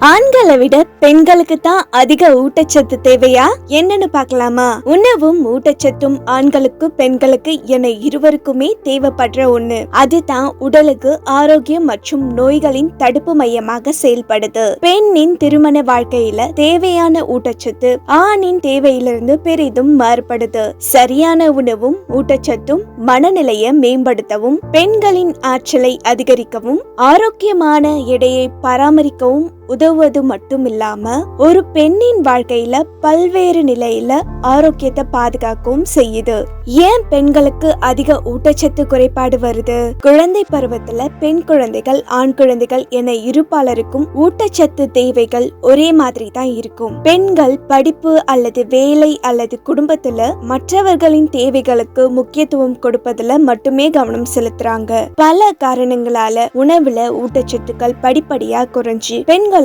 ஆண்களை விட பெண்களுக்கு தான் அதிக ஊட்டச்சத்து தேவையா என்னன்னு பார்க்கலாமா? உணவும் ஊட்டச்சத்தும் ஆண்களுக்கு பெண்களுக்கு என இருவருக்குமே தேவைப்படுற ஒண்ணு. அதுதான் உடலுக்கு ஆரோக்கியம் மற்றும் நோய்களின் தடுப்பு மையமாக செயல்படுது. பெண்ணின் திருமண வாழ்க்கையில தேவையான ஊட்டச்சத்து ஆணின் தேவையிலிருந்து பெரிதும் மாறுபடுது. சரியான உணவும் ஊட்டச்சத்தும் மனநிலையை மேம்படுத்தவும், பெண்களின் ஆற்றலை அதிகரிக்கவும், ஆரோக்கியமான எடையை பராமரிக்கவும் உதவுவது மட்டும் இல்லாம ஒரு பெண்ணின் வாழ்க்கையில பல்வேறு நிலையில ஆரோக்கியத்தை பாதுகாக்கவும் செய்யுது. ஏன் பெண்களுக்கு அதிக ஊட்டச்சத்து குறைபாடு வருது? குழந்தை பருவத்துல பெண் குழந்தைகள் ஆண் குழந்தைகள் என இருபாலருக்கும் ஊட்டச்சத்து தேவைகள் ஒரே மாதிரி தான் இருக்கும். பெண்கள் படிப்பு அல்லது வேலை அல்லது குடும்பத்துல மற்றவர்களின் தேவைகளுக்கு முக்கியத்துவம் கொடுப்பதுல மட்டுமே கவனம் செலுத்துறாங்க. பல காரணங்களால உணவுல ஊட்டச்சத்துக்கள் படிப்படியா குறைஞ்சு பெண்களுக்கு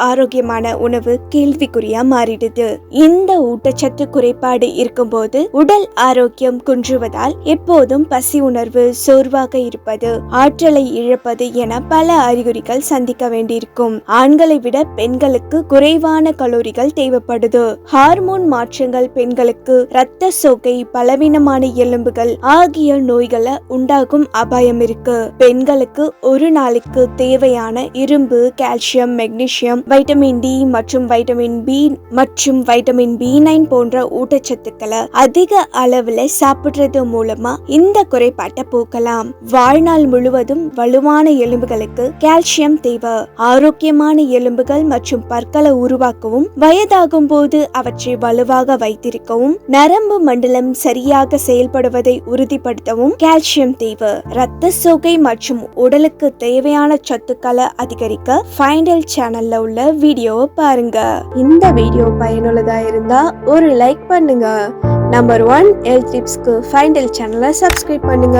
ஆரோக்கியமான உணவு கேள்விக்குறியா மாறிடுது. இந்த ஊட்டச்சத்து குறைபாடு இருக்கும்போது உடல் ஆரோக்கியம் குன்றுவதால் எப்போதும் பசி உணர்வு, சோர்வாக இருப்பது, ஆற்றலை இழப்பது என பல அறிகுறிகள் சந்திக்க வேண்டியிருக்கும். ஆண்களை விட பெண்களுக்கு குறைவான கலோரிகள் தேவைப்படுது. ஹார்மோன் மாற்றங்கள் பெண்களுக்கு இரத்த சோகை, பலவீனமான எலும்புகள் ஆகிய நோய்களை உண்டாகும் அபாயம் இருக்கு. பெண்களுக்கு ஒரு நாளுக்கு தேவையான இரும்பு, கால்சியம், மெக்னீசியம், வைட்டமின் டி மற்றும் வைட்டமின் பி மற்றும் வைட்டமின் B9 போன்ற ஊட்டச்சத்துக்களை அதிக அளவுல சாப்பிடுறது மூலமா இந்த குறைபாட்டை போக்கலாம். வாழ்நாள் முழுவதும் வலுவான எலும்புகளுக்கு கால்சியம் தேவை. ஆரோக்கியமான எலும்புகள் மற்றும் பற்களை உருவாக்கவும், வயதாகும் போது அவற்றை வலுவாக வைத்திருக்கவும், நரம்பு மண்டலம் சரியாக செயல்படுவதை உறுதிப்படுத்தவும் கால்சியம் தேவை. இரத்த சோகை மற்றும் உடலுக்கு தேவையான சத்துக்களை அதிகரிக்க ஃபைண்டல் சேனல்ல உள்ள வீடியோவை பாருங்க. இந்த வீடியோ பயனுள்ளதா இருந்தா ஒரு லைக் பண்ணுங்க. நம்பர் 1 ஹெல்த் டிப்ஸ்க்கு ஃபைண்டல் சேனலை சப்ஸ்கிரைப் பண்ணுங்க.